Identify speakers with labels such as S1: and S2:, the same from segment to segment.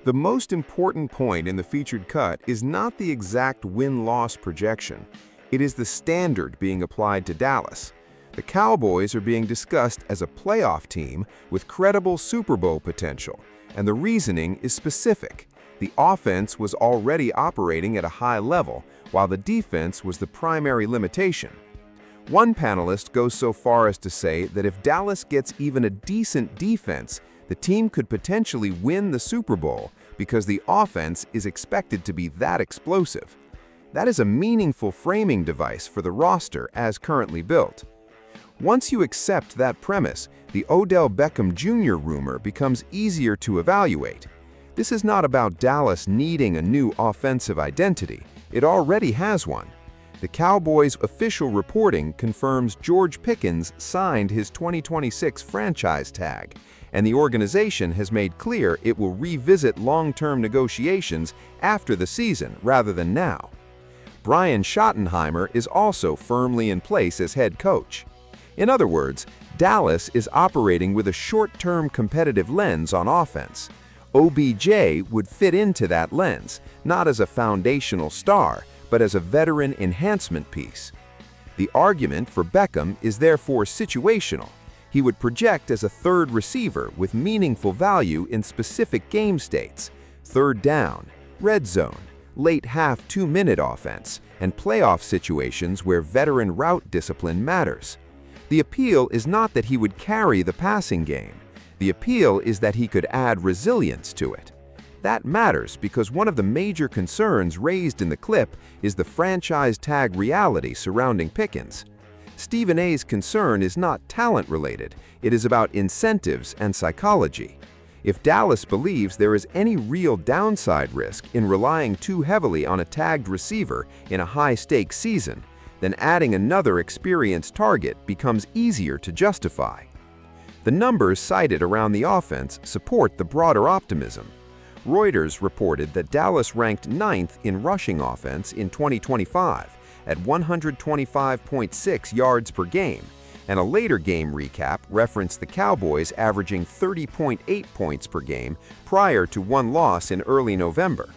S1: The most important point in the featured cut is not the exact win-loss projection. It is the standard being applied to Dallas. The Cowboys are being discussed as a playoff team with credible Super Bowl potential, and the reasoning is specific. The offense was already operating at a high level, while the defense was the primary limitation. One panelist goes so far as to say that if Dallas gets even a decent defense, the team could potentially win the Super Bowl because the offense is expected to be that explosive. That is a meaningful framing device for the roster as currently built. Once you accept that premise, the Odell Beckham Jr. rumor becomes easier to evaluate. This is not about Dallas needing a new offensive identity. It already has one. The Cowboys' official reporting confirms George Pickens signed his 2026 franchise tag, and the organization has made clear it will revisit long-term negotiations after the season rather than now. Brian Schottenheimer is also firmly in place as head coach. In other words, Dallas is operating with a short-term competitive lens on offense. OBJ would fit into that lens, not as a foundational star, but as a veteran enhancement piece. The argument for Beckham is therefore situational. He would project as a third receiver with meaningful value in specific game states, third down, red zone, late half 2-minute offense, and playoff situations where veteran route discipline matters. The appeal is not that he would carry the passing game. The appeal is that he could add resilience to it. That matters because one of the major concerns raised in the clip is the franchise tag reality surrounding Pickens. Stephen A's concern is not talent-related, it is about incentives and psychology. If Dallas believes there is any real downside risk in relying too heavily on a tagged receiver in a high-stakes season, then adding another experienced target becomes easier to justify. The numbers cited around the offense support the broader optimism. Reuters reported that Dallas ranked 9th in rushing offense in 2025 at 125.6 yards per game, and a later game recap referenced the Cowboys averaging 30.8 points per game prior to one loss in early November.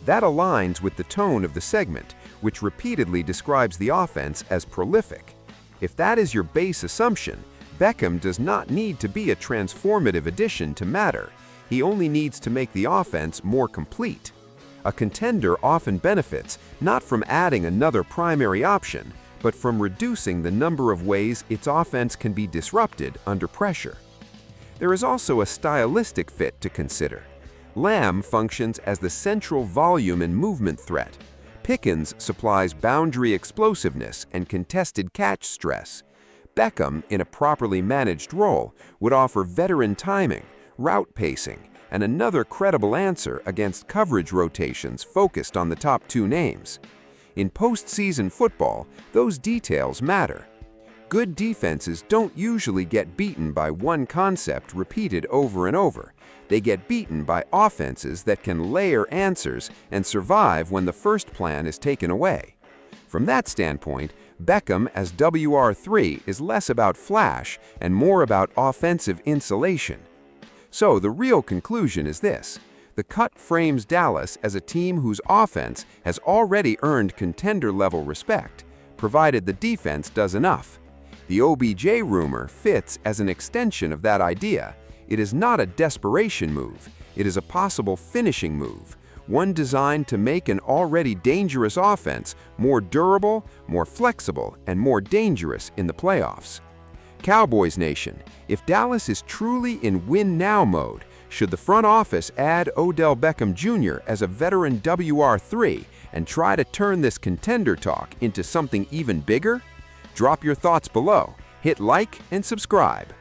S1: That aligns with the tone of the segment, which repeatedly describes the offense as prolific. If that is your base assumption, Beckham does not need to be a transformative addition to matter. He only needs to make the offense more complete. A contender often benefits not from adding another primary option, but from reducing the number of ways its offense can be disrupted under pressure. There is also a stylistic fit to consider. Lamb functions as the central volume and movement threat. Pickens supplies boundary explosiveness and contested catch stress. Beckham, in a properly managed role, would offer veteran timing, route pacing, and another credible answer against coverage rotations focused on the top two names. In postseason football, those details matter. Good defenses don't usually get beaten by one concept repeated over and over. They get beaten by offenses that can layer answers and survive when the first plan is taken away. From that standpoint, Beckham as WR3 is less about flash and more about offensive insulation. So the real conclusion is this. The cut frames Dallas as a team whose offense has already earned contender-level respect, provided the defense does enough. The OBJ rumor fits as an extension of that idea. It is not a desperation move. It is a possible finishing move, one designed to make an already dangerous offense more durable, more flexible, and more dangerous in the playoffs. Cowboys Nation, if Dallas is truly in win-now mode, should the front office add Odell Beckham Jr. as a veteran WR3 and try to turn this contender talk into something even bigger? Drop your thoughts below, hit like and subscribe.